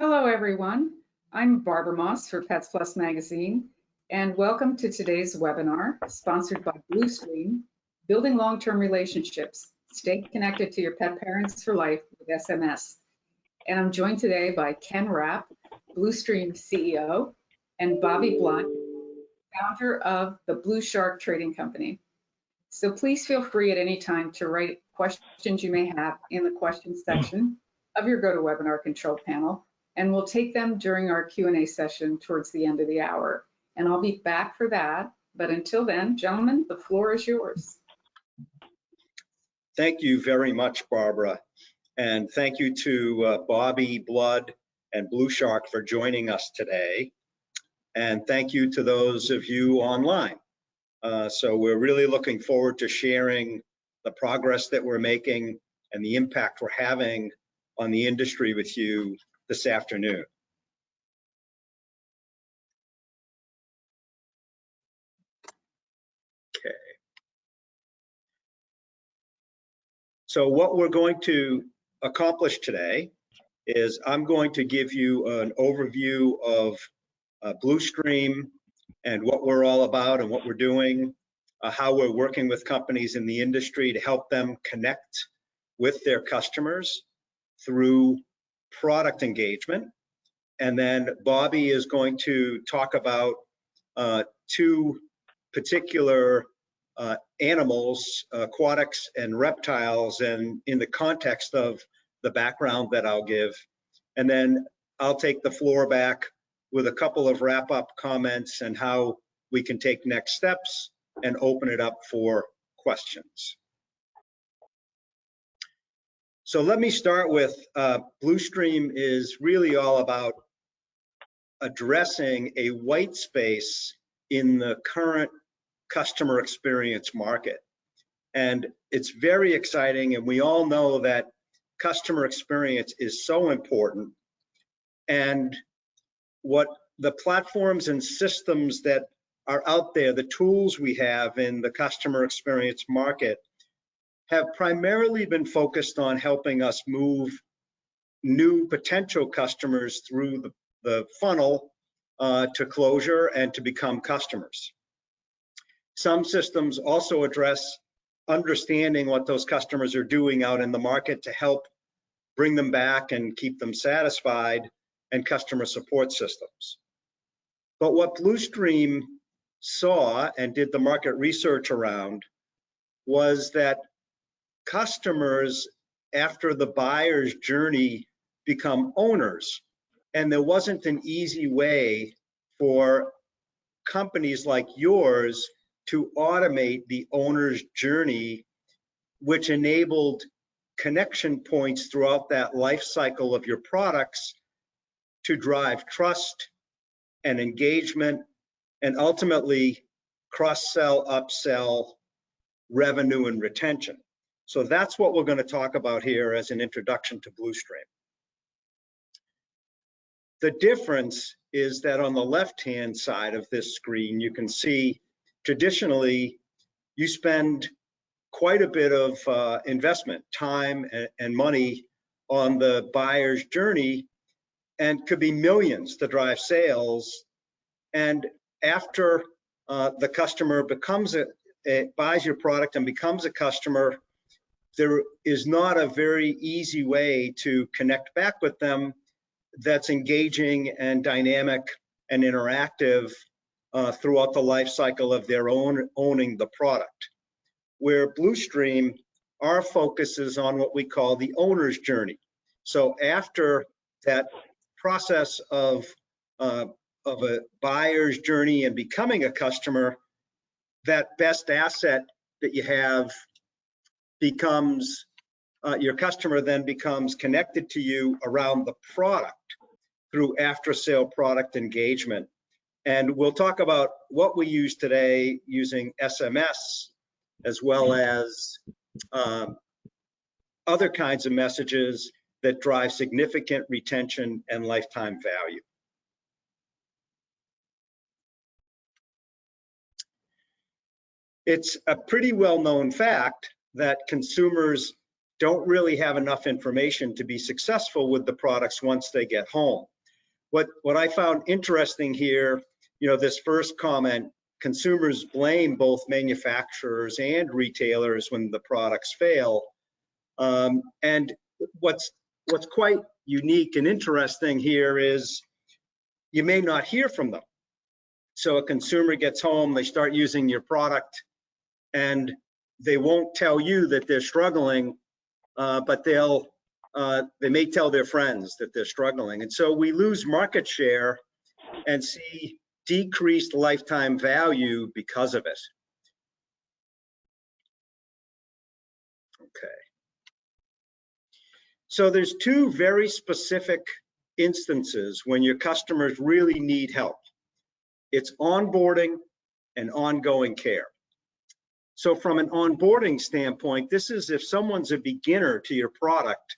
Hello, everyone. I'm Barbara Moss for Pets Plus Magazine, and welcome to today's webinar sponsored by Blustream, Building Long-Term Relationships. Stay connected to your pet parents for life with SMS. And I'm joined today by Ken Rapp, Blustream CEO, and Bobby Blunt, founder of the Blueshark Trading Company. So please feel free at any time to write questions you may have in the questions section of your GoToWebinar control panel, and we'll take them during our Q&A session towards the end of the hour. And I'll be back for that. But until then, gentlemen, the floor is yours. Thank you very much, Barbara. And thank you to Bobby, Blood, and Blueshark for joining us today. And thank you to those of you online. So we're really looking forward to sharing the progress that we're making and the impact we're having on the industry with you this afternoon. Okay. So what we're going to accomplish today is I'm going to give you an overview of Blustream and what we're all about and what we're doing, how we're working with companies in the industry to help them connect with their customers through product engagement. And then Bobby is going to talk about two particular animals, aquatics and reptiles, and in the context of the background that I'll give. And then I'll take the floor back with a couple of wrap-up comments and how we can take next steps and open it up for questions. So let me start with Blustream is really all about addressing a white space in the current customer experience market. And it's very exciting, and we all know that customer experience is so important. And what the platforms and systems that are out there, the tools we have in the customer experience market, have primarily been focused on helping us move new potential customers through the funnel to closure and to become customers. Some systems also address understanding what those customers are doing out in the market to help bring them back and keep them satisfied, and customer support systems. But what Blustream saw and did the market research around was that customers, after the buyer's journey, become owners. And there wasn't an easy way for companies like yours to automate the owner's journey, which enabled connection points throughout that life cycle of your products to drive trust and engagement and ultimately cross-sell, upsell, revenue, and retention. So that's what we're going to talk about here as an introduction to Blustream. The difference is that on the left-hand side of this screen, you can see traditionally you spend quite a bit of investment, time and money on the buyer's journey, and could be millions to drive sales. And after the customer buys your product and becomes a customer, there is not a very easy way to connect back with them that's engaging and dynamic and interactive throughout the life cycle of their owning the product. Where Blustream, our focus is on what we call the owner's journey. So after that process of a buyer's journey and becoming a customer, that best asset that you have becomes, your customer then becomes connected to you around the product through after-sale product engagement. And we'll talk about what we use today using SMS, as well as other kinds of messages that drive significant retention and lifetime value. It's a pretty well-known fact that consumers don't really have enough information to be successful with the products once they get home. What I found interesting here, this first comment, consumers blame both manufacturers and retailers when the products fail. And what's quite unique and interesting here is you may not hear from them. So a consumer gets home, they start using your product, and they won't tell you that they're struggling, but they may tell their friends that they're struggling. And so we lose market share and see decreased lifetime value because of it. Okay. So there's two very specific instances when your customers really need help. It's onboarding and ongoing care. So from an onboarding standpoint, this is if someone's a beginner to your product,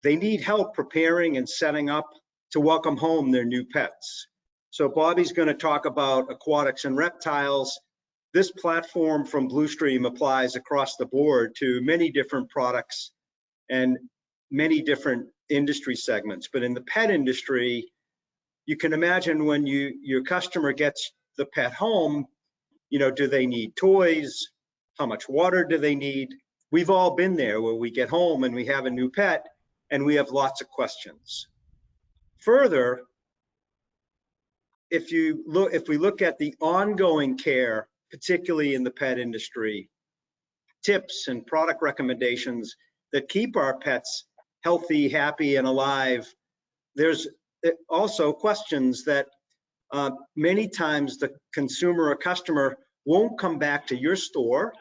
they need help preparing and setting up to welcome home their new pets. So Bobby's going to talk about aquatics and reptiles. This platform from Blustream applies across the board to many different products and many different industry segments. But in the pet industry, you can imagine when your customer gets the pet home, do they need toys? How much water do they need? We've all been there where we get home and we have a new pet and we have lots of questions. Further, if we look at the ongoing care, particularly in the pet industry, tips and product recommendations that keep our pets healthy, happy, and alive, there's also questions that many times the consumer or customer won't come back to your store.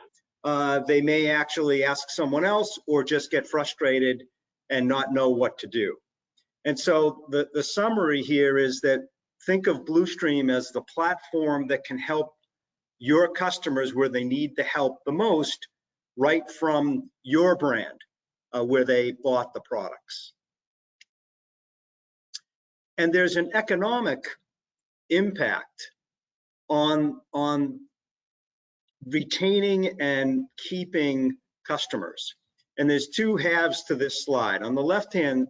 They may actually ask someone else or just get frustrated and not know what to do. And so the summary here is that think of Blustream as the platform that can help your customers where they need the help the most, right from your brand, where they bought the products. And there's an economic impact on retaining and keeping customers. And there's two halves to this slide. On the left-hand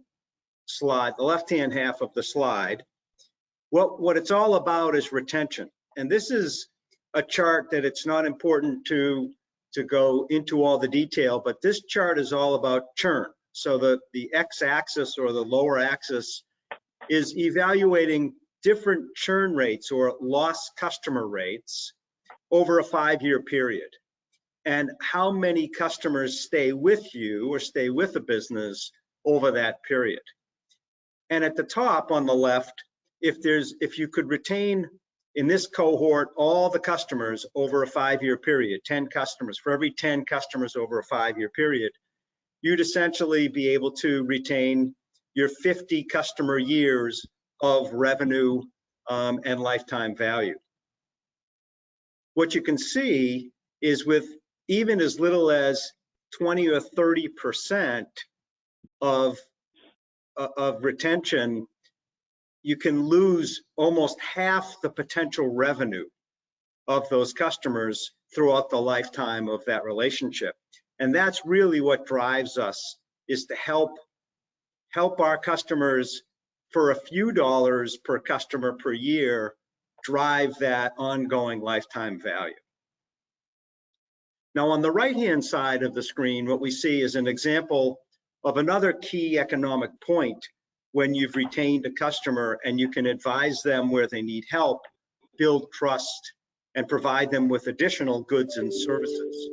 slide, the left-hand half of the slide, what it's all about is retention. And this is a chart that it's not important to go into all the detail, but this chart is all about churn. So the x-axis or the lower axis is evaluating different churn rates or lost customer rates over a 5-year period, and how many customers stay with you or stay with a business over that period. And at the top on the left, if you could retain in this cohort all the customers over a 5-year period, 10 customers, for every 10 customers over a 5-year period, you'd essentially be able to retain your 50 customer years of revenue and lifetime value. What you can see is with even as little as 20 or 30% of retention, you can lose almost half the potential revenue of those customers throughout the lifetime of that relationship. And that's really what drives us, is to help our customers for a few dollars per customer per year drive that ongoing lifetime value. Now on the right-hand side of the screen, what we see is an example of another key economic point when you've retained a customer and you can advise them where they need help, build trust, and provide them with additional goods and services.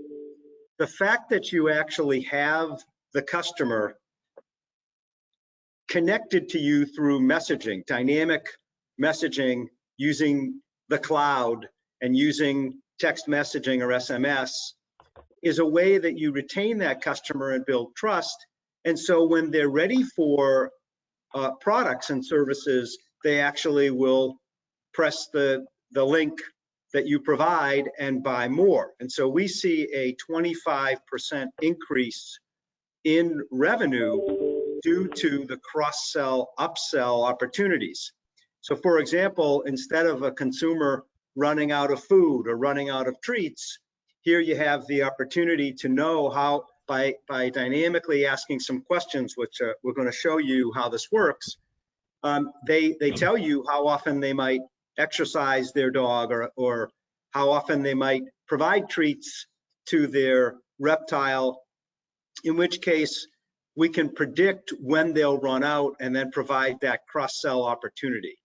The fact that you actually have the customer connected to you through messaging, dynamic messaging using the cloud and using text messaging or SMS, is a way that you retain that customer and build trust. And so when they're ready for products and services, they actually will press the link that you provide and buy more. And so we see a 25% increase in revenue due to the cross-sell, upsell opportunities. So for example, instead of a consumer running out of food or running out of treats, here you have the opportunity to know how, by dynamically asking some questions, which we're going to show you how this works, They tell you how often they might exercise their dog, or how often they might provide treats to their reptile, in which case we can predict when they'll run out and then provide that cross-sell opportunity.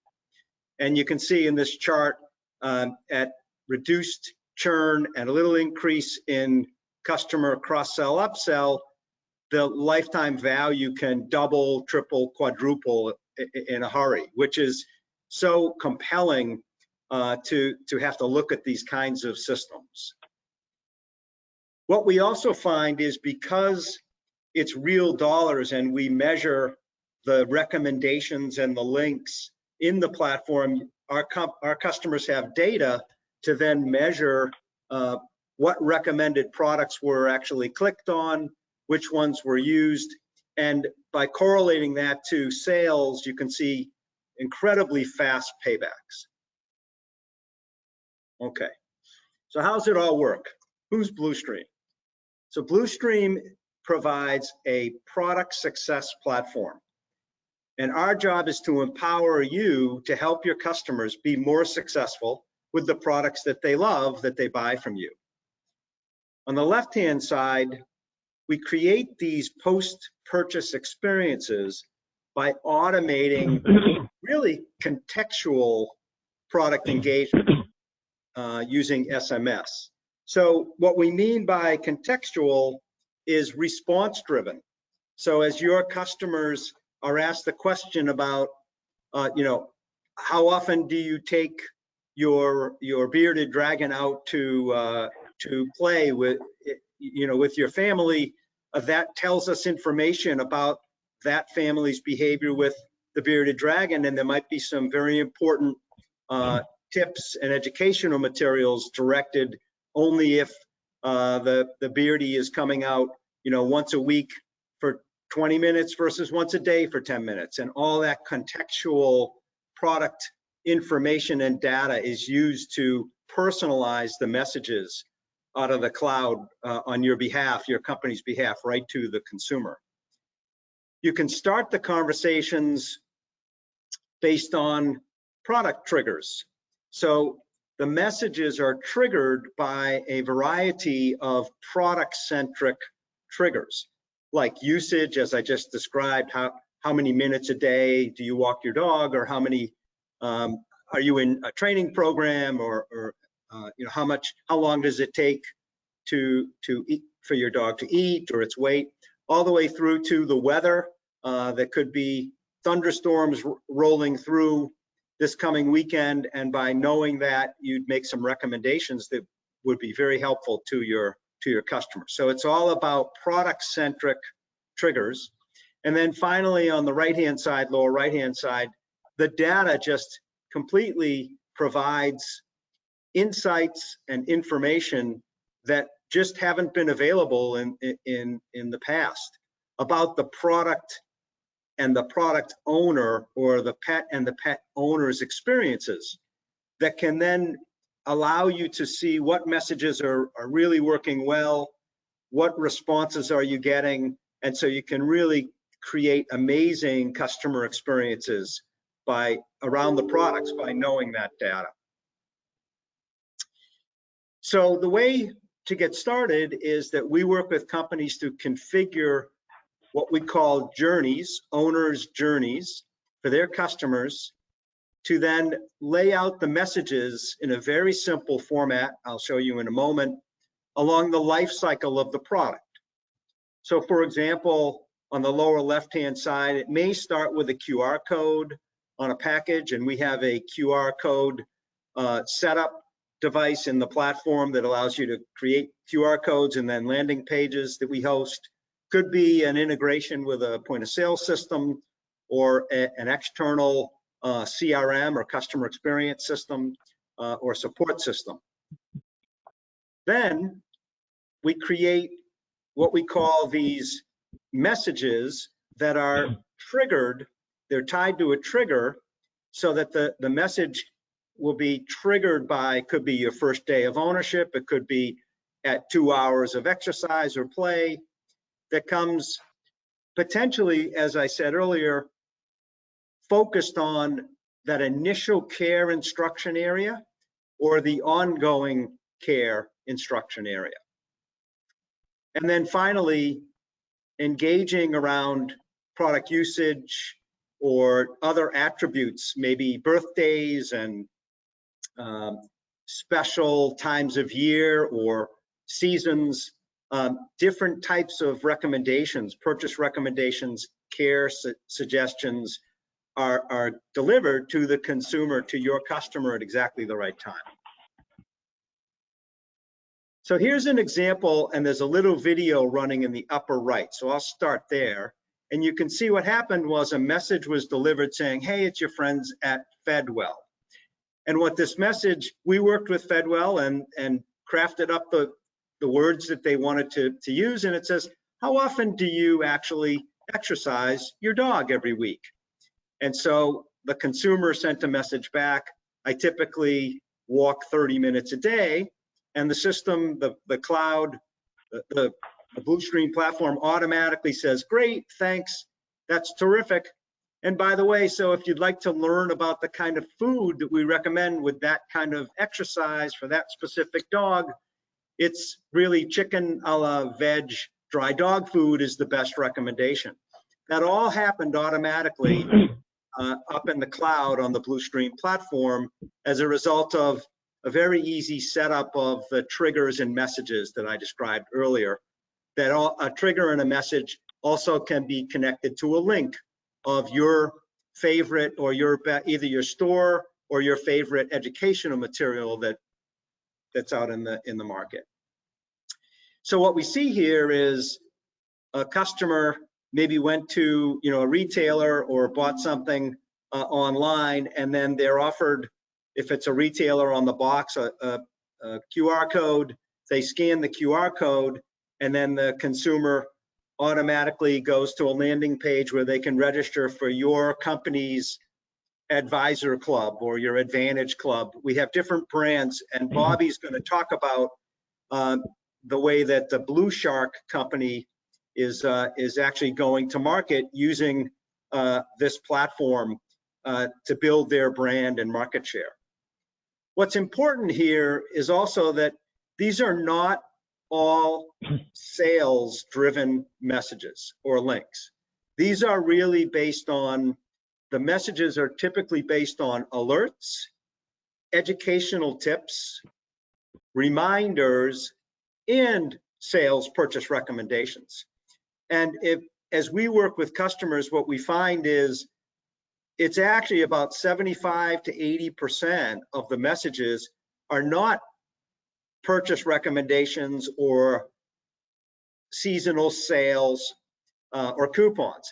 And you can see in this chart at reduced churn and a little increase in customer cross-sell upsell, the lifetime value can double, triple, quadruple in a hurry, which is so compelling to have to look at these kinds of systems. What we also find is, because it's real dollars and we measure the recommendations and the links in the platform, our customers have data to then measure what recommended products were actually clicked on, which ones were used, and by correlating that to sales, you can see incredibly fast paybacks. Okay, so how's it all work? Who's Blustream? So Blustream provides a product success platform, and our job is to empower you to help your customers be more successful with the products that they love, that they buy from you. On the left-hand side, we create these post-purchase experiences by automating really contextual product engagement using SMS. So what we mean by contextual is response-driven. So as your customers are asked the question about, how often do you take your bearded dragon out to play with, with your family, that tells us information about that family's behavior with the bearded dragon, and there might be some very important tips and educational materials directed only if the beardy is coming out, once a week for 20 minutes versus once a day for 10 minutes. And all that contextual product information and data is used to personalize the messages out of the cloud on your behalf, your company's behalf, right to the consumer. You can start the conversations based on product triggers. So the messages are triggered by a variety of product-centric triggers, like usage, as I just described. How many minutes a day do you walk your dog, or how many are you in a training program, or how long does it take to eat, for your dog to eat, or its weight, all the way through to the weather. That could be thunderstorms rolling through this coming weekend, and by knowing that, you'd make some recommendations that would be very helpful to your customers. So it's all about product-centric triggers. And then finally, on the right-hand side, lower right-hand side, the data just completely provides insights and information that just haven't been available in the past about the product and the product owner, or the pet and the pet owner's experiences, that can then allow you to see what messages are really working well, what responses are you getting, and so you can really create amazing customer experiences around the products by knowing that data. So the way to get started is that we work with companies to configure what we call journeys, owners' journeys, for their customers, to then lay out the messages in a very simple format, I'll show you in a moment, along the life cycle of the product. So for example, on the lower left-hand side, it may start with a QR code on a package, and we have a QR code setup device in the platform that allows you to create QR codes and then landing pages that we host. Could be an integration with a point of sale system, or an external CRM or customer experience system, or support system. Then we create what we call these messages that are triggered. They're tied to a trigger, so that the message will be triggered by, could be your first day of ownership, it could be at 2 hours of exercise or play, that comes potentially, as I said earlier, focused on that initial care instruction area or the ongoing care instruction area. And then finally, engaging around product usage or other attributes, maybe birthdays and special times of year or seasons, different types of recommendations, purchase recommendations, care suggestions are delivered to the consumer, to your customer at exactly the right time. So here's an example, and there's a little video running in the upper right. So I'll start there. And you can see what happened was a message was delivered saying, hey, it's your friends at Fedwell. And what this message, we worked with Fedwell and crafted up the words that they wanted to use. And it says, how often do you actually exercise your dog every week? And so the consumer sent a message back, I typically walk 30 minutes a day. And the system, the cloud, the Blustream platform automatically says, great, thanks, that's terrific. And by the way, so if you'd like to learn about the kind of food that we recommend with that kind of exercise for that specific dog, it's really chicken a la veg, dry dog food is the best recommendation. That all happened automatically up in the cloud on the Blustream platform as a result of a very easy setup of the triggers and messages that I described earlier. That a trigger and a message also can be connected to a link of your favorite or either your store or your favorite educational material that's out in the market. So what we see here is a customer maybe went to a retailer or bought something online, and then they're offered, if it's a retailer on the box, a QR code. They scan the QR code, and then the consumer automatically goes to a landing page where they can register for your company's advisor club or your advantage club. We have different brands, and Bobby's going to talk about the way that the Blueshark company is actually going to market using this platform to build their brand and market share. What's important here is also that these are not all sales-driven messages or links. These are really based on, the messages are typically based on alerts, educational tips, reminders, and sales purchase recommendations. And as we work with customers, what we find is it's actually about 75 to 80% of the messages are not purchase recommendations or seasonal sales or coupons.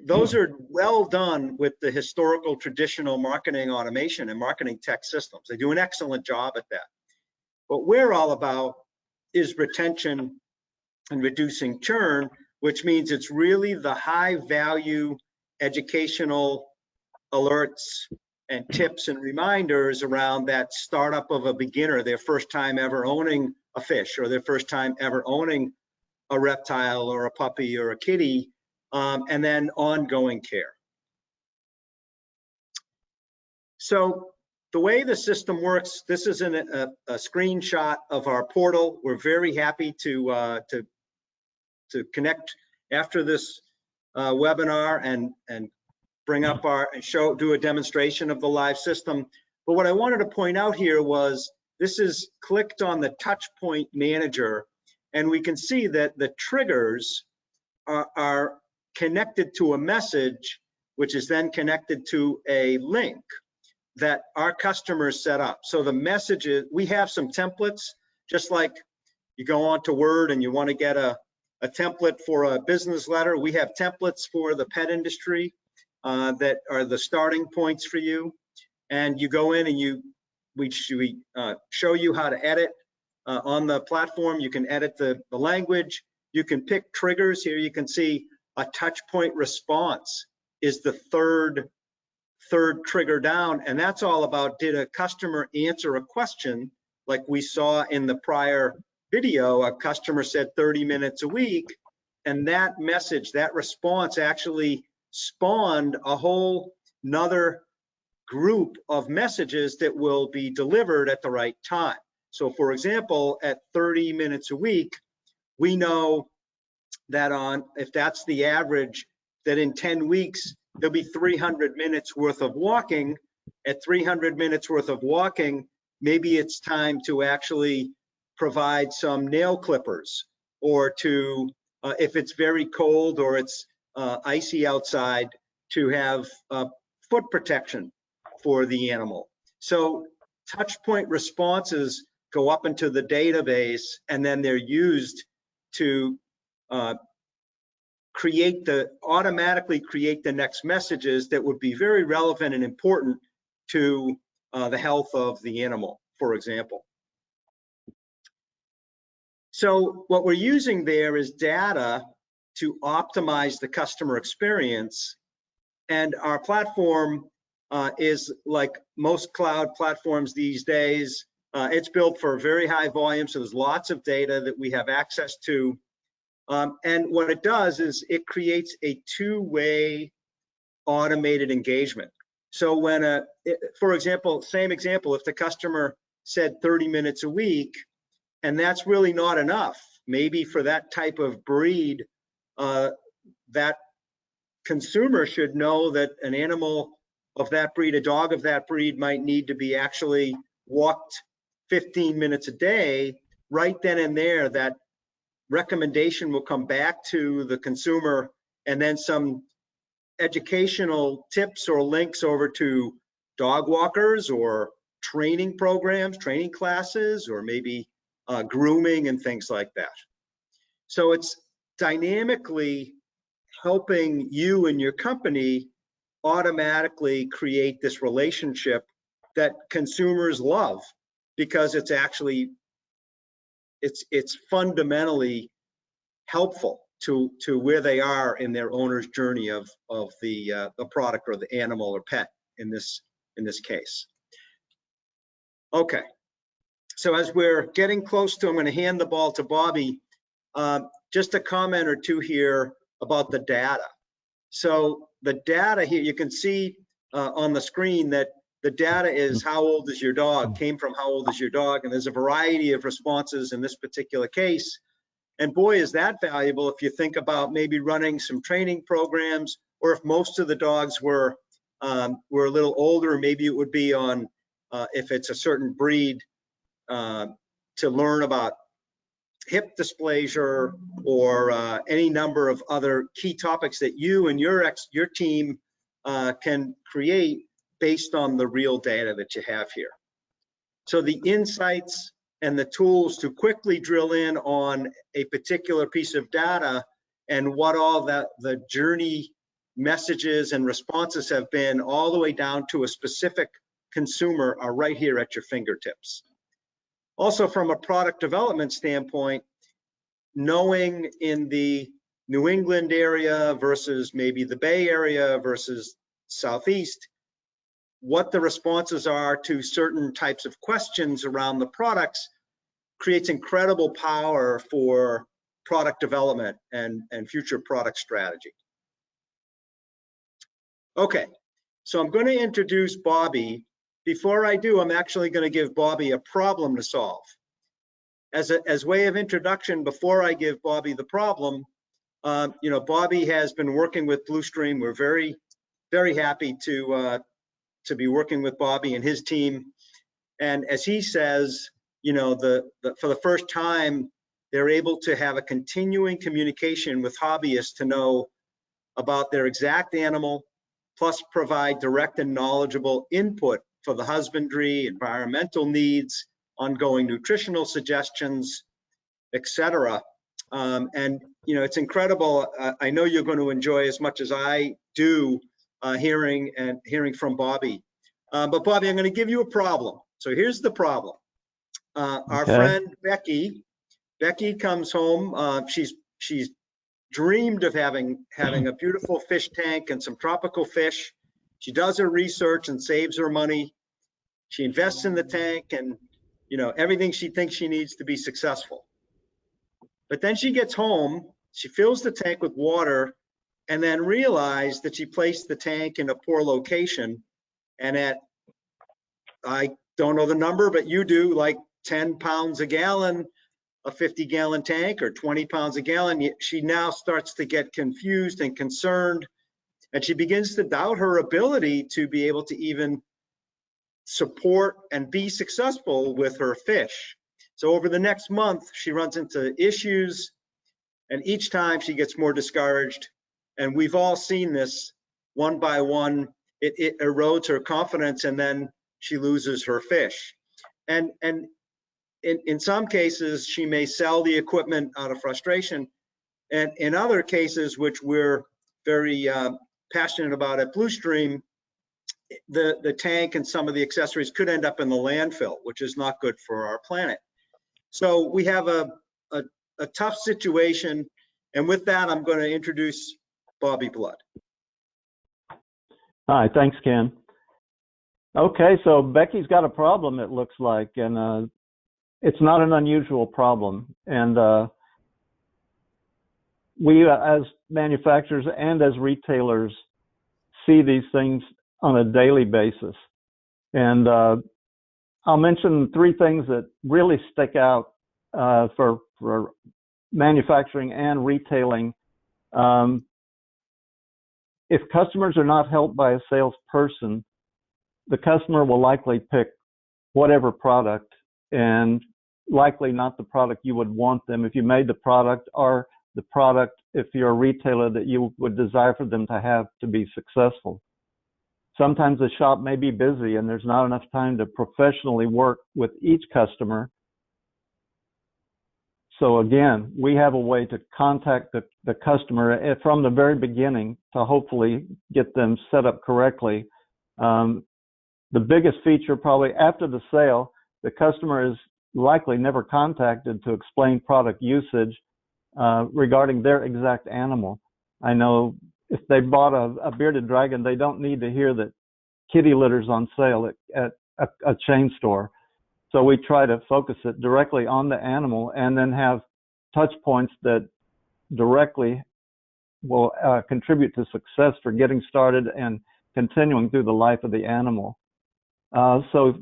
Those are well done with the historical traditional marketing automation and marketing tech systems. They do an excellent job at that. What we're all about is retention and reducing churn, which means it's really the high value educational alerts and tips and reminders around that startup of a beginner, their first time ever owning a fish or their first time ever owning a reptile or a puppy or a kitty, and then ongoing care. So the way the system works, this is a screenshot of our portal. We're very happy to connect after this webinar and bring up do a demonstration of the live system. But what I wanted to point out here was this is clicked on the touch point manager, and we can see that the triggers are connected to a message, which is then connected to a link that our customers set up. So the messages, we have some templates, just like you go on to Word and you want to get a template for a business letter. We have templates for the pet industry that are the starting points for you. And you go in and we show you how to edit on the platform. You can edit the language. You can pick triggers. Here you can see a touch point response is the third trigger down, and that's all about, did a customer answer a question like we saw in the prior video? A customer said 30 minutes a week, and that message, that response actually spawned a whole another group of messages that will be delivered at the right time. So for example, at 30 minutes a week, we know that if that's the average, that in 10 weeks, there'll be 300 minutes worth of walking. At 300 minutes worth of walking, maybe it's time to actually provide some nail clippers, or to, if it's very cold or it's icy outside, to have foot protection for the animal. So touch point responses go up into the database, and then they're used to automatically create the next messages that would be very relevant and important to the health of the animal, for example. So what we're using there is data to optimize the customer experience, and our platform is like most cloud platforms these days. It's built for very high volume, so there's lots of data that we have access to. And what it does is it creates a two-way automated engagement. So when, for example, same example, if the customer said 30 minutes a week, and that's really not enough, maybe for that type of breed, that consumer should know that an animal of that breed, a dog of that breed, might need to be actually walked 15 minutes a day. Right then and there, that recommendation will come back to the consumer, and then some educational tips or links over to dog walkers or training programs, training classes, or maybe grooming and things like that. So it's dynamically helping you and your company automatically create this relationship that consumers love, because it's actually, it's fundamentally helpful to where they are in their owner's journey of the product or the animal or pet in this case. Okay, so as we're getting close to, I'm going to hand the ball to Bobby. Just a comment or two here about the data. So the data here, you can see on the screen that the data is how old is your dog, came from how old is your dog, and there's a variety of responses in this particular case. And boy, is that valuable if you think about maybe running some training programs, or if most of the dogs were a little older, maybe it would be on, if it's a certain breed, to learn about hip dysplasia or any number of other key topics that you and your team can create based on the real data that you have here. So the insights and the tools to quickly drill in on a particular piece of data and what all the journey messages and responses have been, all the way down to a specific consumer, are right here at your fingertips. Also, from a product development standpoint, knowing in the New England area versus maybe the Bay Area versus Southeast, what the responses are to certain types of questions around the products creates incredible power for product development and future product strategy. Okay, so I'm going to introduce Bobby. Before I do, I'm actually going to give Bobby a problem to solve. As way of introduction, before I give Bobby the problem, you know, Bobby has been working with Blustream. We're very, very happy to be working with Bobby and his team. And as he says, you know, for the first time, they're able to have a continuing communication with hobbyists to know about their exact animal, plus provide direct and knowledgeable input for the husbandry, environmental needs, ongoing nutritional suggestions, etc. And you know, it's incredible. I know you're going to enjoy as much as I do hearing from Bobby. But Bobby, I'm going to give you a problem. So here's the problem. Our friend Becky comes home. She's dreamed of having a beautiful fish tank and some tropical fish. She does her research and saves her money. She invests in the tank and, you know, everything she thinks she needs to be successful. But then she gets home, she fills the tank with water, and then realized that she placed the tank in a poor location, and at, I don't know the number, but you do, like 10 pounds a gallon, a 50-gallon tank, or 20 pounds a gallon, she now starts to get confused and concerned, and she begins to doubt her ability to be able to even support and be successful with her fish. So over the next month, she runs into issues, and each time she gets more discouraged. And we've all seen this one by one. It erodes her confidence, and then she loses her fish. And in some cases, she may sell the equipment out of frustration. And in other cases, which we're very passionate about at Blustream, the tank and some of the accessories could end up in the landfill, which is not good for our planet. So we have a tough situation. And with that, I'm going to introduce Bobby Blood. Hi, thanks, Ken. Okay, so Becky's got a problem, it looks like, and it's not an unusual problem. And we, as manufacturers and as retailers, see these things on a daily basis. And I'll mention 3 things that really stick out for manufacturing and retailing. If customers are not helped by a salesperson, the customer will likely pick whatever product, and likely not the product you would want them if you made the product, or the product, if you're a retailer, that you would desire for them to have to be successful. Sometimes the shop may be busy and there's not enough time to professionally work with each customer. So again, we have a way to contact the customer from the very beginning to hopefully get them set up correctly. The biggest feature, probably after the sale, the customer is likely never contacted to explain product usage regarding their exact animal. I know if they bought a bearded dragon, they don't need to hear that kitty litter's on sale at a chain store. So we try to focus it directly on the animal, and then have touch points that directly will contribute to success for getting started and continuing through the life of the animal. So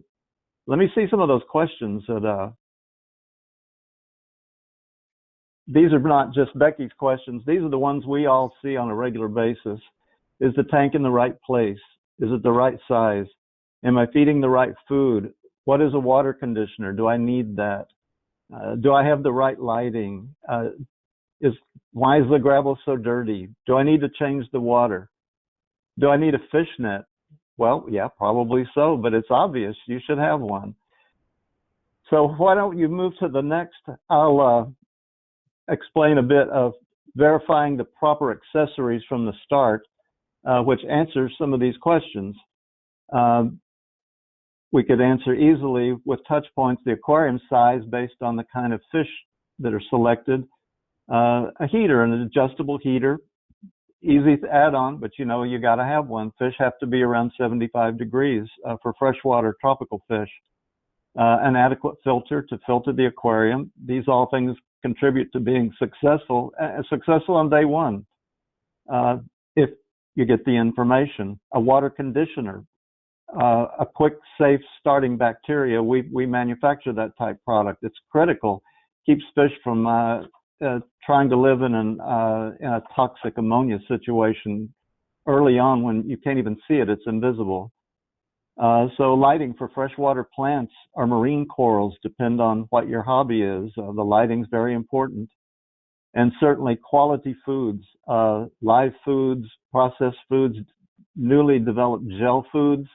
let me see some of those questions that these are not just Becky's questions. These are the ones we all see on a regular basis. Is the tank in the right place? Is it the right size? Am I feeding the right food? What is a water conditioner? Do I need that? Do I have the right lighting? Why is the gravel so dirty? Do I need to change the water? Do I need a fish net? Well, yeah, probably so, but it's obvious you should have one. So why don't you move to the next? I'll explain a bit of verifying the proper accessories from the start, which answers some of these questions. We could answer easily with touch points the aquarium size based on the kind of fish that are selected. A heater, an adjustable heater, easy to add on, but you know you got to have one. Fish have to be around 75 degrees for freshwater tropical fish. An adequate filter to filter the aquarium. These all things contribute to being successful on day one, if you get the information. A water conditioner, a quick, safe starting bacteria. We manufacture that type product. It's critical. Keeps fish from trying to live in a toxic ammonia situation early on when you can't even see it. It's invisible. So lighting for freshwater plants or marine corals depend on what your hobby is. The lighting's very important. And certainly quality foods, live foods, processed foods, newly developed gel foods,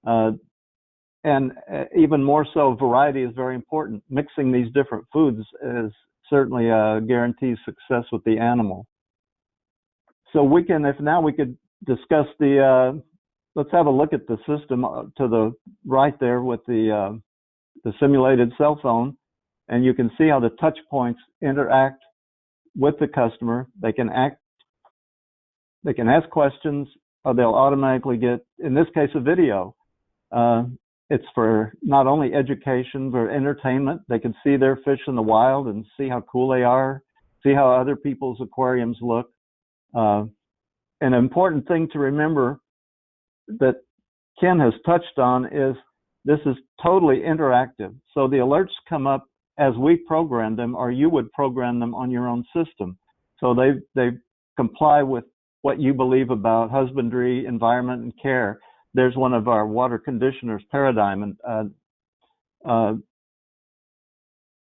and even more so, variety is very important. Mixing these different foods is certainly guarantees success with the animal. So we can, if now we could discuss the, let's have a look at the system to the right there with the simulated cell phone, and you can see how the touch points interact with the customer. They can ask questions, or they'll automatically get, in this case, a video. It's for not only education, but entertainment. They can see their fish in the wild and see how cool they are, see how other people's aquariums look. an important thing to remember that Ken has touched on is this is totally interactive. So the alerts come up as we program them, or you would program them on your own system. So they comply with what you believe about husbandry, environment, and care. There's one of our water conditioners, Paradigm. And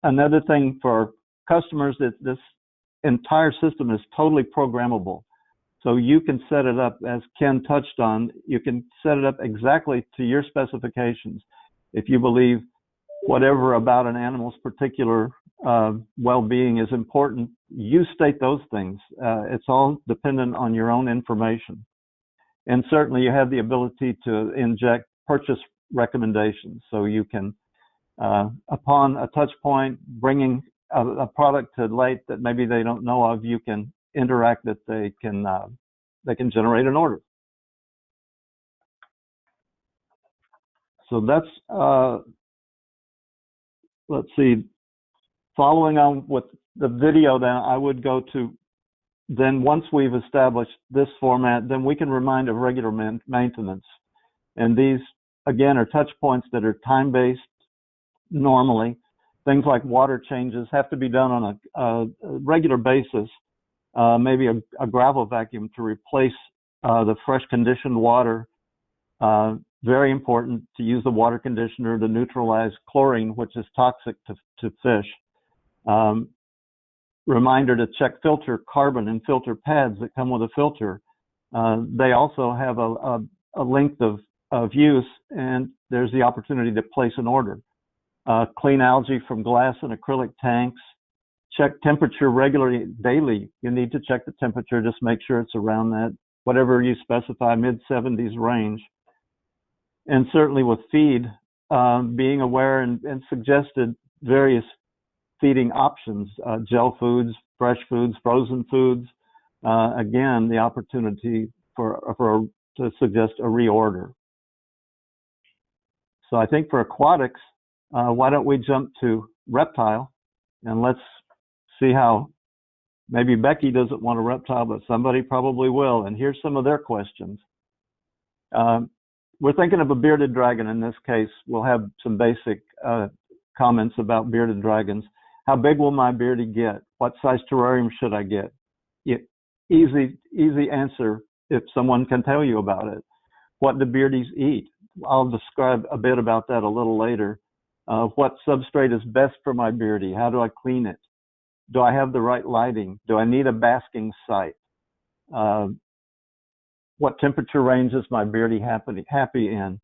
another thing for customers is this entire system is totally programmable. So you can set it up, as Ken touched on, you can set it up exactly to your specifications. If you believe whatever about an animal's particular well-being is important, you state those things. It's all dependent on your own information. And certainly you have the ability to inject purchase recommendations. So you can, upon a touch point, bringing a product to light that maybe they don't know of, you can interact that they can generate an order. So that's, let's see, following on with the video, then I would go to, then once we've established this format, then we can remind of regular maintenance. And these, again, are touch points that are time-based normally. Things like water changes have to be done on a regular basis. Maybe a gravel vacuum to replace the fresh conditioned water. Very important to use the water conditioner to neutralize chlorine, which is toxic to fish. Reminder to check filter carbon and filter pads that come with a filter. They also have a length of use, and there's the opportunity to place an order. Clean algae from glass and acrylic tanks. Check temperature regularly, daily. You need to check the temperature, just make sure it's around that, whatever you specify, mid-70s range. And certainly with feed, being aware and suggested various feeding options, gel foods, fresh foods, frozen foods. Again, the opportunity to suggest a reorder. So I think for aquatics, why don't we jump to reptile, and let's see how maybe Becky doesn't want a reptile, but somebody probably will. And here's some of their questions. We're thinking of a bearded dragon in this case. We'll have some basic comments about bearded dragons. How big will my beardy get? What size terrarium should I get? Easy answer if someone can tell you about it. What do beardies eat? I'll describe a bit about that a little later. What substrate is best for my beardy? How do I clean it? Do I have the right lighting? Do I need a basking site? What temperature range is my beardy happy in?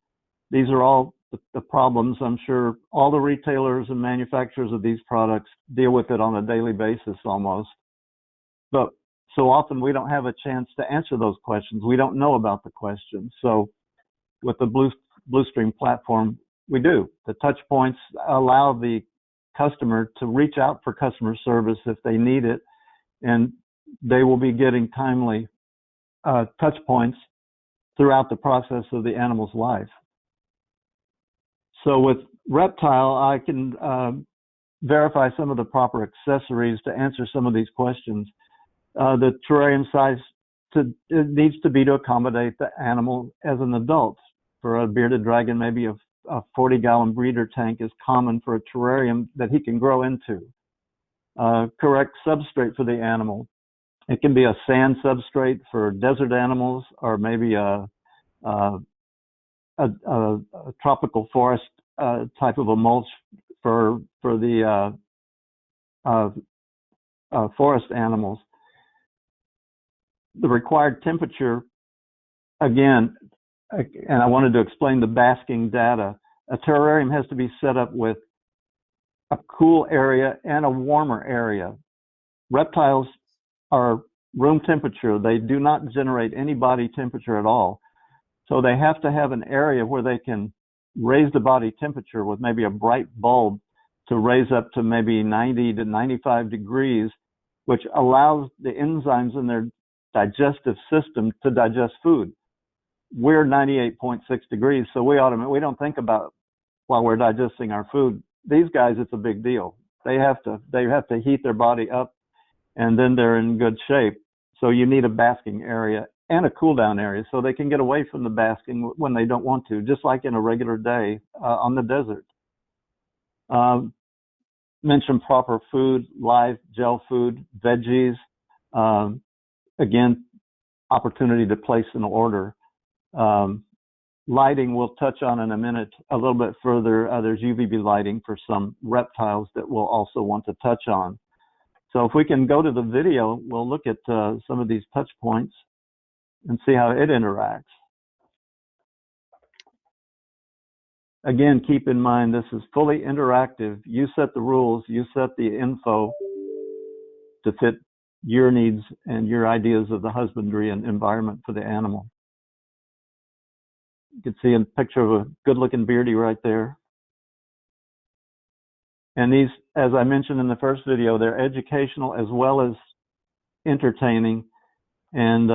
These are all the problems. I'm sure all the retailers and manufacturers of these products deal with it on a daily basis almost. But so often we don't have a chance to answer those questions. We don't know about the questions. So with the Blustream platform, we do. The touch points allow the customer to reach out for customer service if they need it, and they will be getting timely touch points throughout the process of the animal's life. So with reptile, I can verify some of the proper accessories to answer some of these questions. The terrarium size it needs to be to accommodate the animal as an adult. For a bearded dragon, maybe a 40-gallon breeder tank is common for a terrarium that he can grow into. Correct substrate for the animal. It can be a sand substrate for desert animals, or maybe a tropical forest type of a mulch for the forest animals. The required temperature, again, and I wanted to explain the basking data. A terrarium has to be set up with a cool area and a warmer area. Reptiles are room temperature. They do not generate any body temperature at all. So they have to have an area where they can raise the body temperature with maybe a bright bulb to raise up to maybe 90 to 95 degrees, which allows the enzymes in their digestive system to digest food. We're 98.6 degrees, so we don't think about while we're digesting our food. These guys, it's a big deal. They have to heat their body up, and then they're in good shape. So you need a basking area and a cool down area so they can get away from the basking when they don't want to, just like in a regular day on the desert. Mention proper food, live gel food, veggies. Again, opportunity to place an order. Lighting we'll touch on in a minute a little bit further. There's UVB lighting for some reptiles that we'll also want to touch on. So if we can go to the video, we'll look at some of these touch points and see how it interacts. Again, keep in mind this is fully interactive. You set the rules, you set the info to fit your needs and your ideas of the husbandry and environment for the animal. You can see a picture of a good-looking beardy right there. And these, as I mentioned in the first video, they're educational as well as entertaining. And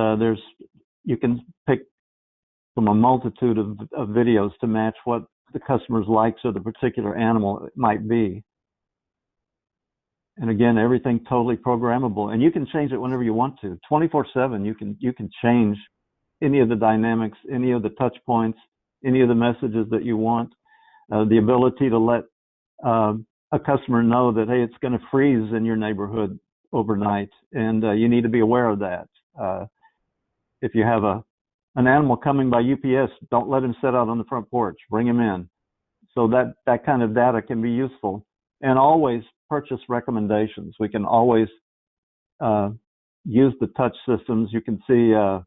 you can pick from a multitude of videos to match what the customer's likes of the particular animal might be. And again, everything totally programmable, and you can change it whenever you want to. 24/7, you can change any of the dynamics, any of the touch points, any of the messages that you want. The ability to let a customer know that, hey, it's going to freeze in your neighborhood overnight, and you need to be aware of that. If you have an animal coming by UPS, don't let him sit out on the front porch. Bring him in. So that kind of data can be useful. And always purchase recommendations. We can always use the touch systems. You can see a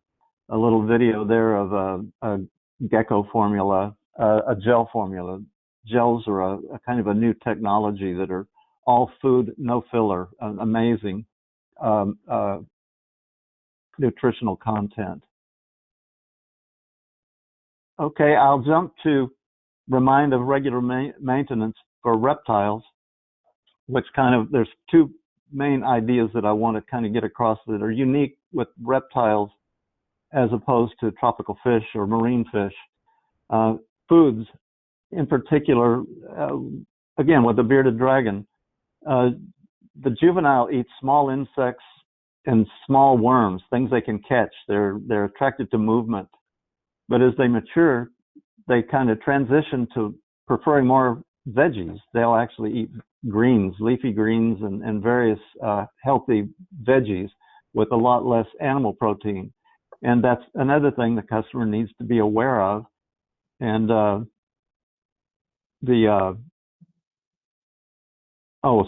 little video there of a gecko formula, a gel formula. Gels are a kind of a new technology that are all food, no filler, amazing nutritional content. Okay, I'll jump to remind of regular maintenance for reptiles, which there's two main ideas that I want to kind of get across that are unique with reptiles as opposed to tropical fish or marine fish. Foods, in particular, again, with the bearded dragon, the juvenile eats small insects and small worms, things they can catch. They're attracted to movement. But as they mature, they kind of transition to preferring more veggies. They'll actually eat greens, leafy greens, and various healthy veggies with a lot less animal protein. And that's another thing the customer needs to be aware of. And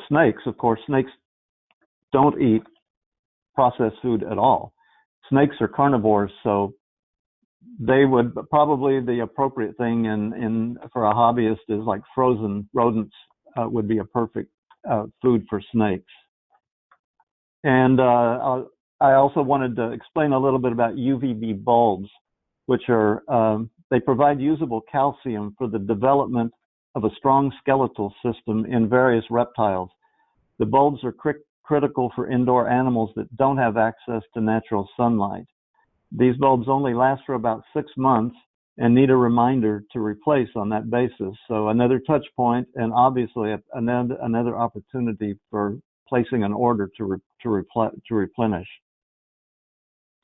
snakes, of course, snakes don't eat processed food at all. Snakes are carnivores, so they would probably, the appropriate thing for a hobbyist is like frozen rodents would be a perfect food for snakes. And I also wanted to explain a little bit about UVB bulbs, which are, they provide usable calcium for the development of a strong skeletal system in various reptiles. The bulbs are critical for indoor animals that don't have access to natural sunlight. These bulbs only last for about 6 months and need a reminder to replace on that basis. So another touch point, and obviously another opportunity for placing an order to replenish.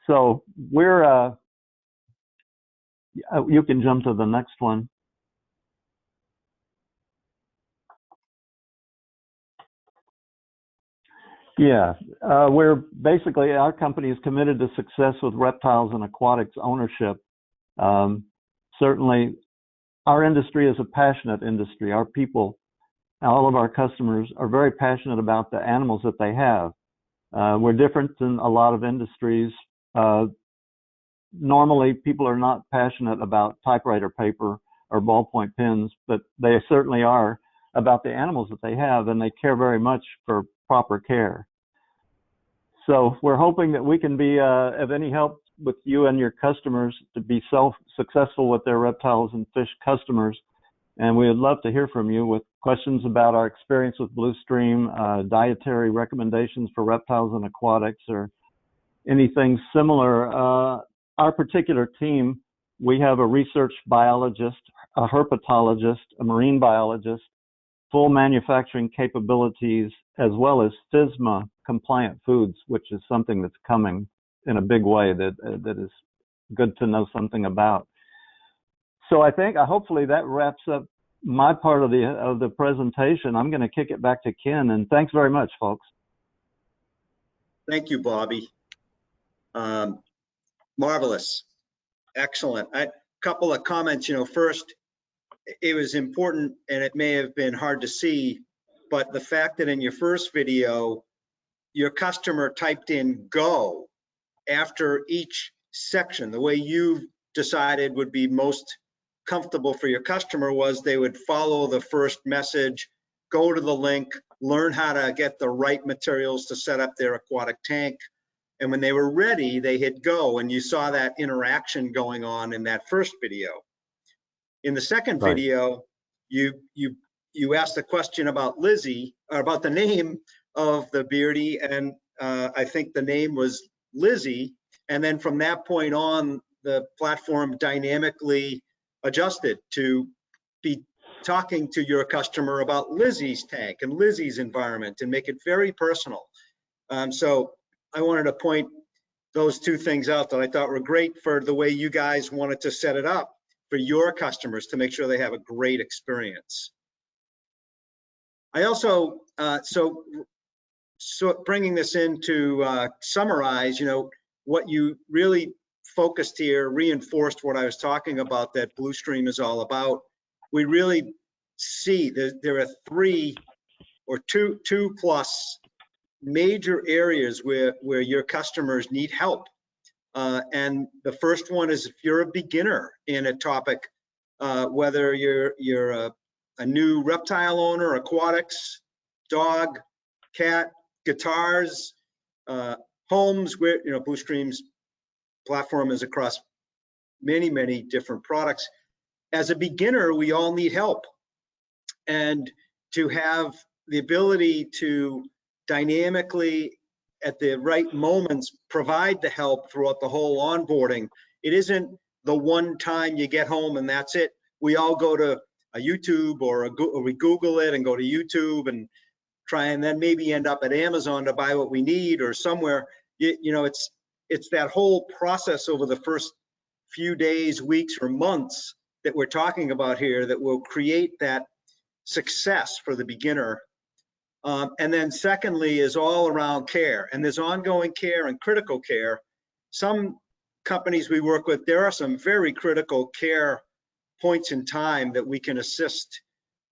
So you can jump to the next one. Yeah, our company is committed to success with reptiles and aquatics ownership. Certainly, our industry is a passionate industry. Our people, all of our customers are very passionate about the animals that they have. We're different than a lot of industries. Normally, people are not passionate about typewriter paper or ballpoint pens, but they certainly are about the animals that they have, and they care very much for proper care. So we're hoping that we can be of any help with you and your customers to be successful with their reptiles and fish customers. And we would love to hear from you with questions about our experience with Blustream, dietary recommendations for reptiles and aquatics, or anything similar. Our particular team, we have a research biologist, a herpetologist, a marine biologist, full manufacturing capabilities, as well as FSMA compliant foods, which is something that's coming in a big way that that is good to know something about. So I think hopefully that wraps up my part of the presentation. I'm going to kick it back to Ken, and thanks very much, folks. Thank you, Bobby. Marvelous. Excellent. A couple of comments. First, it was important, and it may have been hard to see, but the fact that in your first video, your customer typed in "go" after each section, the way you decided would be most comfortable for your customer was they would follow the first message, go to the link, learn how to get the right materials to set up their aquatic tank. And when they were ready, they hit go, and you saw that interaction going on in that first video. In the second Right. video, you asked a question about Lizzie, or about the name of the Beardy, and I think the name was Lizzie. And then from that point on, the platform dynamically adjusted to be talking to your customer about Lizzie's tank and Lizzie's environment and make it very personal. So I wanted to point those two things out that I thought were great for the way you guys wanted to set it up for your customers to make sure they have a great experience. I also, so bringing this in to summarize, what you really focused here, reinforced what I was talking about, that Bluestream is all about. We really see there are two plus major areas where your customers need help. And the first one is if you're a beginner in a topic, whether you're a new reptile owner, aquatics, dog, cat, guitars, homes, where Bluestream's platform is across many different products. As a beginner, we all need help, and to have the ability to dynamically at the right moments provide the help throughout the whole onboarding. It isn't the one time you get home and that's it. We all go to a YouTube or we Google it and go to YouTube and try, and then maybe end up at Amazon to buy what we need, or somewhere. It's that whole process over the first few days, weeks, or months that we're talking about here that will create that success for the beginner. And then secondly is all around care, and there's ongoing care and critical care. Some companies we work with, there are some very critical care points in time that we can assist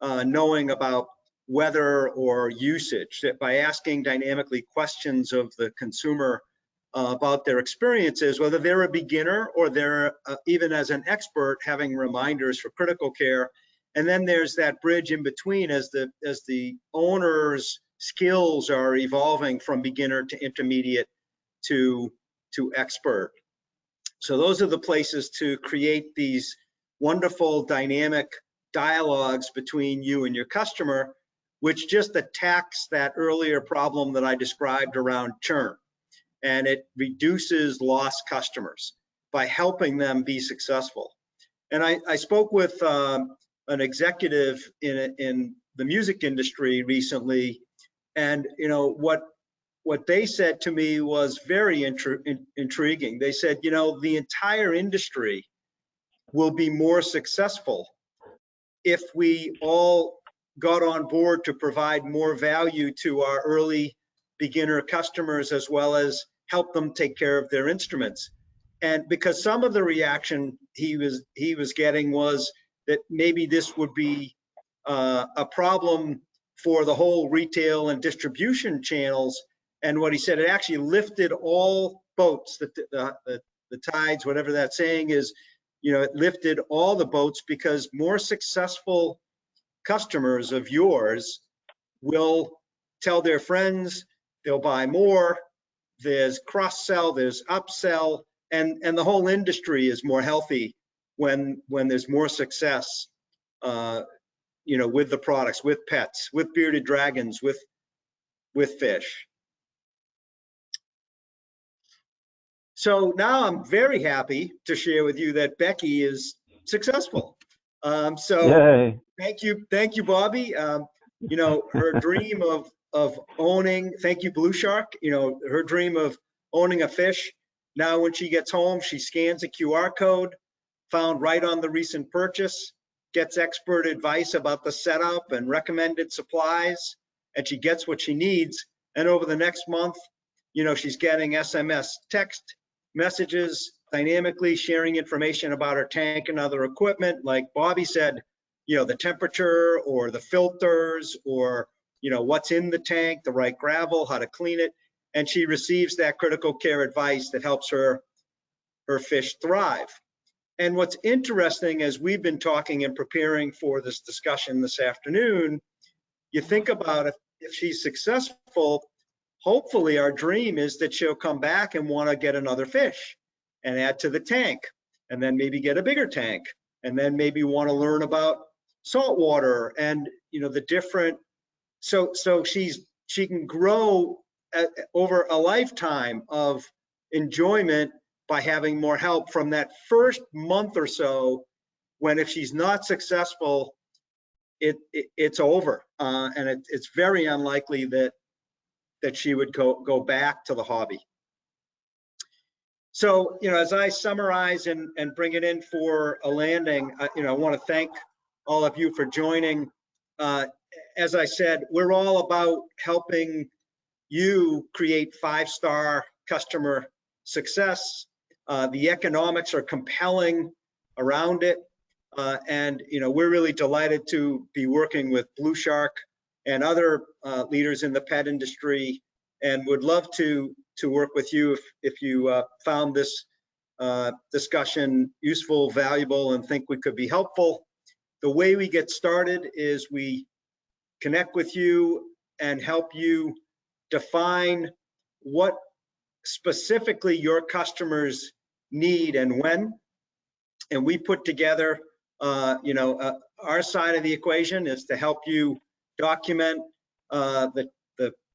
knowing about weather or usage, that by asking dynamically questions of the consumer about their experiences, whether they're a beginner or they're even as an expert, having reminders for critical care. And then there's that bridge in between as the owner's skills are evolving from beginner to intermediate to expert. So those are the places to create these wonderful dynamic dialogues between you and your customer, which just attacks that earlier problem that I described around churn. And it reduces lost customers by helping them be successful. And I spoke with an executive in the music industry recently, and what they said to me was very intriguing. They said, the entire industry will be more successful if we all got on board to provide more value to our early beginner customers, as well as help them take care of their instruments. And because some of the reaction he was getting was that maybe this would be a problem for the whole retail and distribution channels. And what he said, it actually lifted all boats, the tides, whatever that saying is, it lifted all the boats, because more successful customers of yours will tell their friends, they'll buy more, there's cross-sell, there's upsell, and the whole industry is more healthy when there's more success, with the products, with pets, with bearded dragons, with fish. So now I'm very happy to share with you that Becky is successful. So Yay. thank you, Bobby. Her dream of owning, thank you, Blueshark. Her dream of owning a fish Now, when she gets home, she scans a QR code found right on the recent purchase, gets expert advice about the setup and recommended supplies, and she gets what she needs. And over the next month, she's getting SMS text messages, dynamically sharing information about her tank and other equipment. Like Bobby said, the temperature or the filters or, what's in the tank, the right gravel, how to clean it. And she receives that critical care advice that helps her fish thrive. And what's interesting, as we've been talking and preparing for this discussion this afternoon, you think about if she's successful, hopefully our dream is that she'll come back and want to get another fish and add to the tank, and then maybe get a bigger tank, and then maybe want to learn about saltwater and the different. So she can grow over a lifetime of enjoyment by having more help from that first month or so, when if she's not successful, it's over, and it's very unlikely that she would go back to the hobby. So, as I summarize and bring it in for a landing, I want to thank all of you for joining. As I said, we're all about helping you create 5-star customer success. The economics are compelling around it. And we're really delighted to be working with Blueshark and other leaders in the pet industry, and would love to work with you if you found this discussion useful, valuable, and think we could be helpful. The way we get started is we connect with you and help you define what specifically your customers need and when, and we put together our side of the equation is to help you document the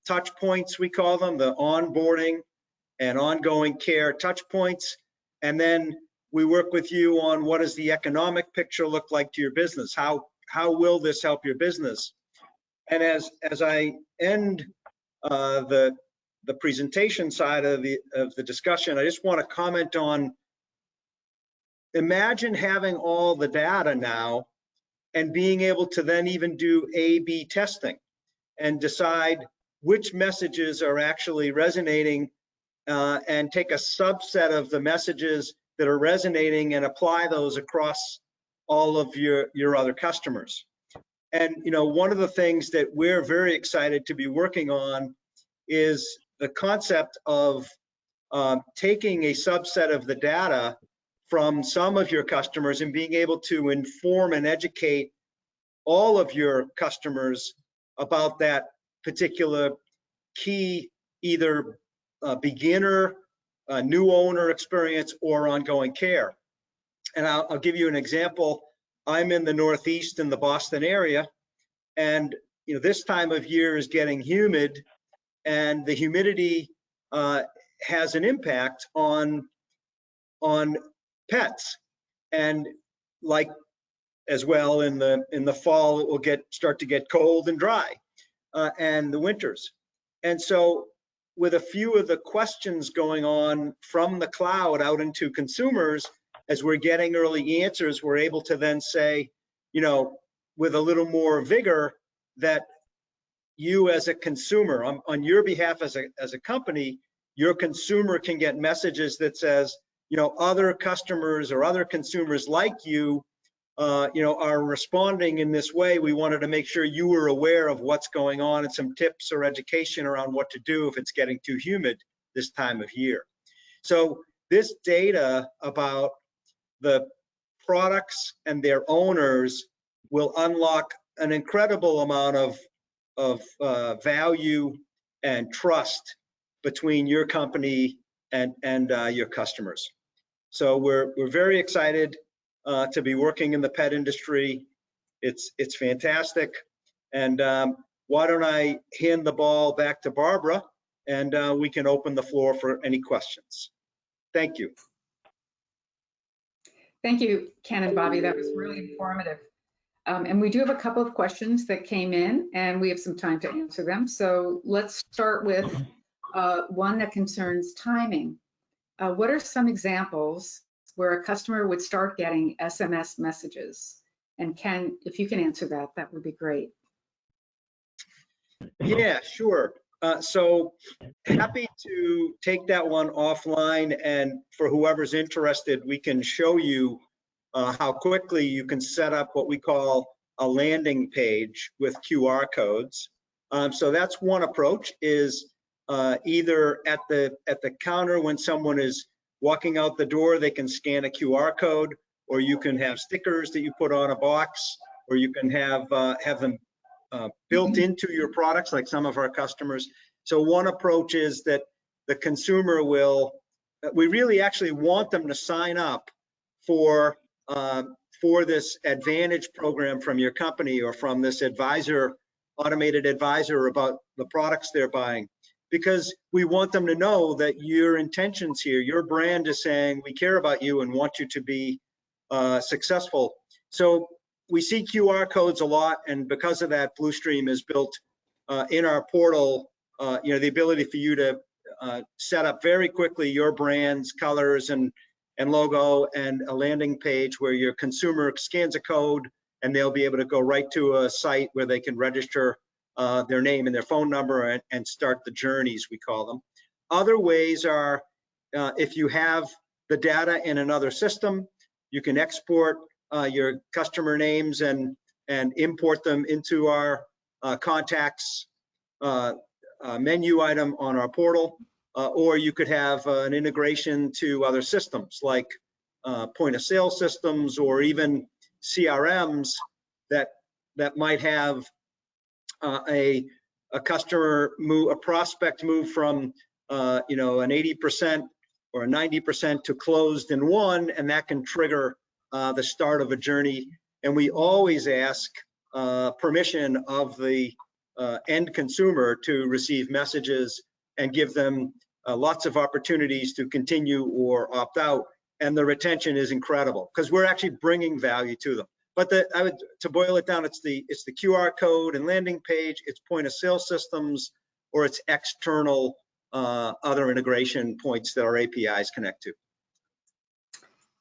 touch points, we call them, the onboarding and ongoing care touch points. And then we work with you on what does the economic picture look like to your business? How will this help your business? And as I end the presentation side of the discussion, I just want to comment on, imagine having all the data now and being able to then even do A/B testing and decide which messages are actually resonating, and take a subset of the messages that are resonating and apply those across all of your other customers. And one of the things that we're very excited to be working on is the concept of taking a subset of the data from some of your customers and being able to inform and educate all of your customers about that particular key, either beginner, new owner experience, or ongoing care. And I'll give you an example. I'm in the Northeast in the Boston area, and this time of year is getting humid, and the humidity has an impact on pets. And like as well in the fall, it will start to get cold and dry, and the winters. And so with a few of the questions going on from the cloud out into consumers, as we're getting early answers, we're able to then say, with a little more vigor, that you as a consumer, on your behalf as a company, your consumer can get messages that says, other customers or other consumers like you, are responding in this way. We wanted to make sure you were aware of what's going on and some tips or education around what to do if it's getting too humid this time of year. So this data about the products and their owners will unlock an incredible amount of value and trust between your company and your customers. So we're very excited to be working in the pet industry. It's fantastic. And why don't I hand the ball back to Barbara, and we can open the floor for any questions. Thank you. Thank you, Ken and Bobby. That was really informative. And we do have a couple of questions that came in, and we have some time to answer them. So let's start with one that concerns timing. what are some examples where a customer would start getting SMS messages? And if you can answer that, that would be great. Yeah, sure. So happy to take that one offline, and for whoever's interested, we can show you how quickly you can set up what we call a landing page with QR codes. So that's one approach, is either at the counter when someone is walking out the door, they can scan a QR code, or you can have stickers that you put on a box, or you can have them built into your products, like some of our customers. So one approach is that the consumer we really actually want them to sign up for this Advantage program from your company, or from this automated advisor about the products they're buying, because we want them to know that your intentions here, your brand is saying, we care about you and want you to be successful. So we see QR codes a lot, and because of that, Blustream has built in our portal, the ability for you to set up very quickly your brand's colors and logo, and a landing page where your consumer scans a code, and they'll be able to go right to a site where they can register their name and their phone number and start the journeys, we call them. Other ways are if you have the data in another system, you can export your customer names and import them into our contacts menu item on our portal, or you could have an integration to other systems like point of sale systems, or even CRMs that might have a prospect move from an 80% or a 90% to closed in one, and that can trigger the start of a journey. And we always ask permission of the end consumer to receive messages, and give them lots of opportunities to continue or opt out. And the retention is incredible, because we're actually bringing value to them. But to boil it down, it's the QR code and landing page, it's point of sale systems, or it's external other integration points that our APIs connect to.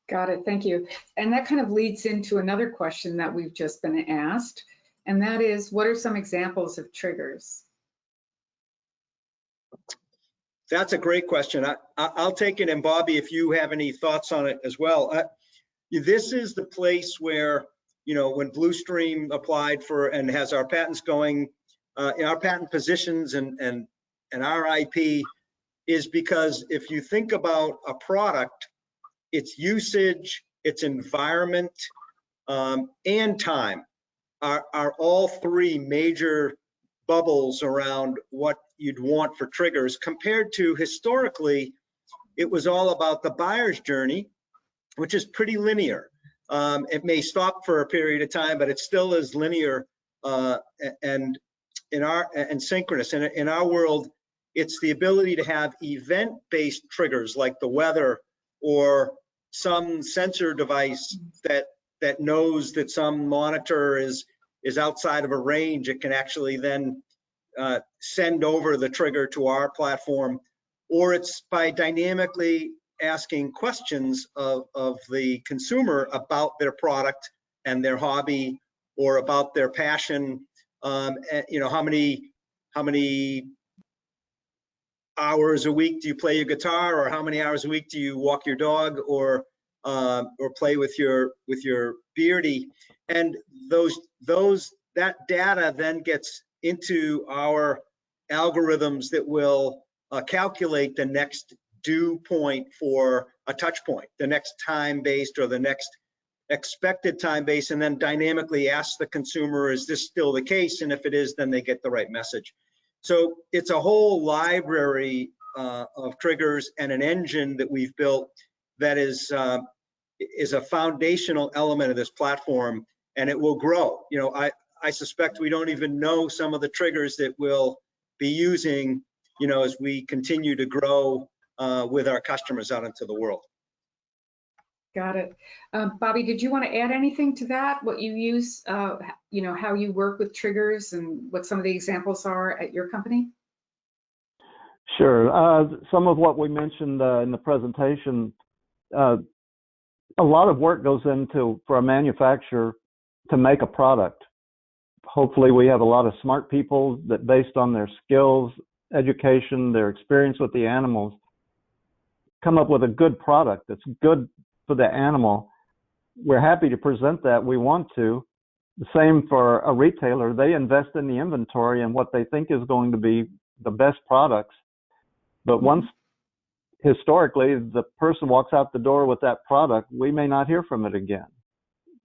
Got it, thank you. And that kind of leads into another question that we've just been asked, and that is, what are some examples of triggers? That's a great question. I'll take it, and Bobby, if you have any thoughts on it as well. This is the place where, when Blustream applied for and has our patents going, our patent positions and our IP is because if you think about a product, its usage, its environment, and time are all three major bubbles around what you'd want for triggers, compared to historically, it was all about the buyer's journey, which is pretty linear. It may stop for a period of time, but it still is linear and synchronous. And in our world, it's the ability to have event-based triggers like the weather, or some sensor device that knows that some monitor is outside of a range. It can actually then send over the trigger to our platform, or it's by dynamically asking questions of the consumer about their product and their hobby, or about their passion. And, how many hours a week do you play your guitar, or how many hours a week do you walk your dog, or play with your beardy? And that data then gets into our algorithms that will calculate the next due point for a touch point, the next time-based or the next expected time-based, and then dynamically ask the consumer, is this still the case? And if it is, then they get the right message. So it's a whole library of triggers and an engine that we've built that is a foundational element of this platform, and it will grow. I suspect we don't even know some of the triggers that we'll be using, as we continue to grow with our customers out into the world. Got it. Bobby, did you want to add anything to that? What you use, how you work with triggers, and what some of the examples are at your company? Sure. Some of what we mentioned in the presentation, a lot of work goes into for a manufacturer to make a product. Hopefully we have a lot of smart people that, based on their skills, education, their experience with the animals, come up with a good product that's good for the animal. We're happy to present that. We want to. The same for a retailer. They invest in the inventory and what they think is going to be the best products. But once, historically, the person walks out the door with that product, we may not hear from it again.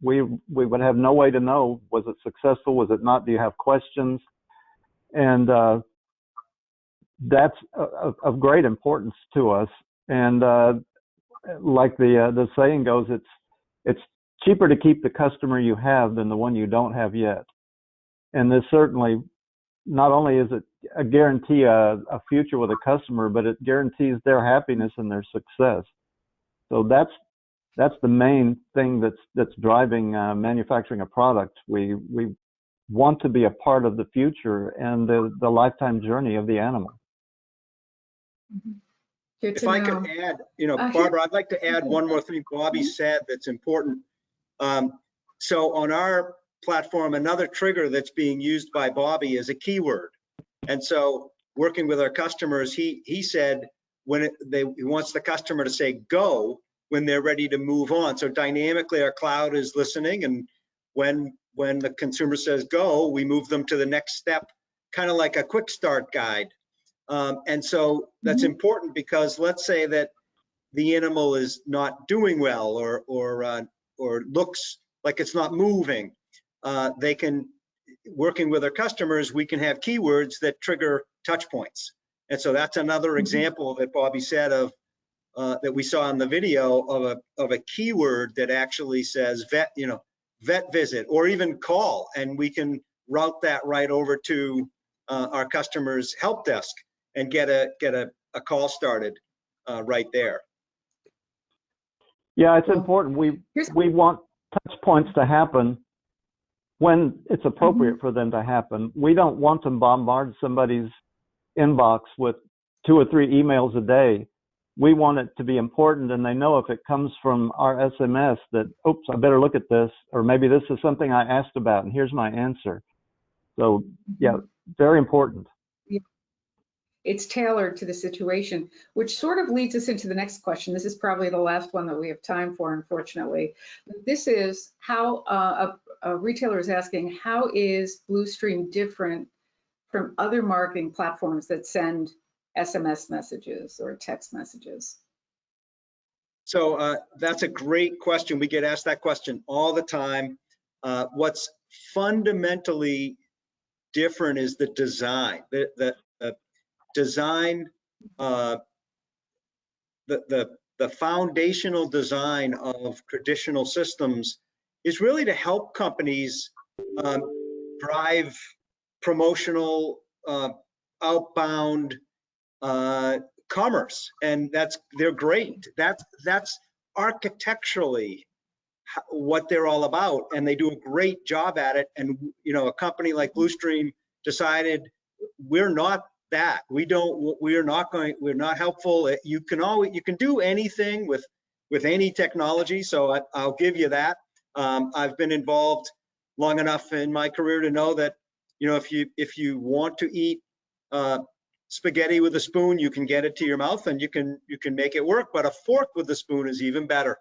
We would have no way to know, was it successful, was it not, do you have questions? And that's of great importance to us. And like the saying goes, it's cheaper to keep the customer you have than the one you don't have yet. And this certainly, not only is it a guarantee a future with a customer, but it guarantees their happiness and their success. So that's the main thing that's driving manufacturing a product. We want to be a part of the future and the lifetime journey of the animal. If I could add, Barbara, I'd like to add one more thing Bobby said that's important. So on our platform, another trigger that's being used by Bobby is a keyword. And so working with our customers, he said when he wants the customer to say go when they're ready to move on. So dynamically our cloud is listening, and when the consumer says go, we move them to the next step, kind of like a quick start guide. And so that's important, because let's say that the animal is not doing well or looks like it's not moving. They can, working with our customers, we can have keywords that trigger touch points. And so that's another example that Bobby said of that we saw in the video of a keyword that actually says vet visit, or even call, and we can route that right over to our customer's help desk and get a call started right there. Yeah, it's important. We want touch points to happen when it's appropriate for them to happen. We don't want to bombard somebody's inbox with 2 or 3 emails a day. We want it to be important, and they know if it comes from our SMS that, oops, I better look at this, or maybe this is something I asked about and here's my answer. So yeah, very important. It's tailored to the situation, which sort of leads us into the next question. This is probably the last one that we have time for, unfortunately. This is how a retailer is asking, how is Blustream different from other marketing platforms that send SMS messages or text messages? So that's a great question. We get asked that question all the time. What's fundamentally different is the design. The design, the foundational design of traditional systems is really to help companies drive promotional outbound commerce, and they're great. That's architecturally what they're all about, and they do a great job at it. And a company like Blustream decided we're not that. We're not helpful. You can do anything with any technology, so I'll give you that. I've been involved long enough in my career to know that if you want to eat spaghetti with a spoon, you can get it to your mouth and you can make it work, but a fork with a spoon is even better.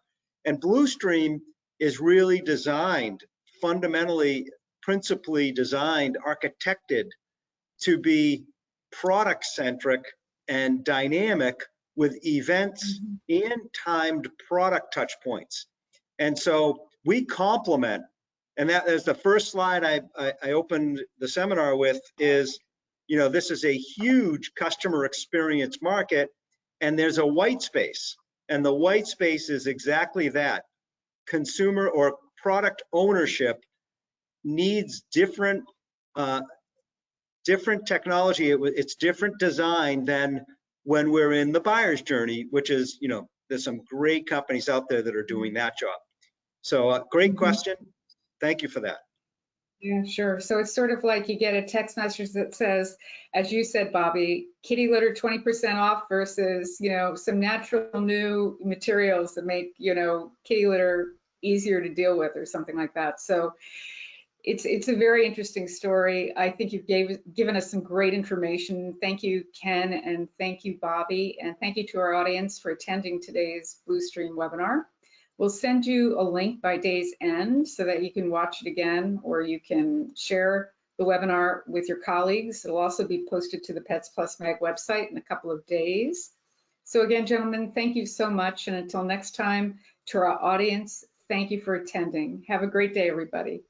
And Blustream is really designed, fundamentally, principally designed, architected to be product centric and dynamic with events and timed product touch points. And so we complement, and that is the first slide I opened the seminar with, is this is a huge customer experience market, and there's a white space, and the white space is exactly that. Consumer or product ownership needs different technology. It's different design than when we're in the buyer's journey, which is, there's some great companies out there that are doing that job. So great question. Thank you for that. Yeah, sure. So it's sort of like you get a text message that says, as you said, Bobby, kitty litter 20% off versus, some natural new materials that make, kitty litter easier to deal with or something like that. So it's a very interesting story. I think you've given us some great information. Thank you, Ken, and thank you, Bobby, and thank you to our audience for attending today's Bluestream webinar. We'll send you a link by day's end so that you can watch it again, or you can share the webinar with your colleagues. It'll also be posted to the Pets Plus Mag website in a couple of days. So again, gentlemen, thank you so much. And until next time, to our audience, thank you for attending. Have a great day, everybody.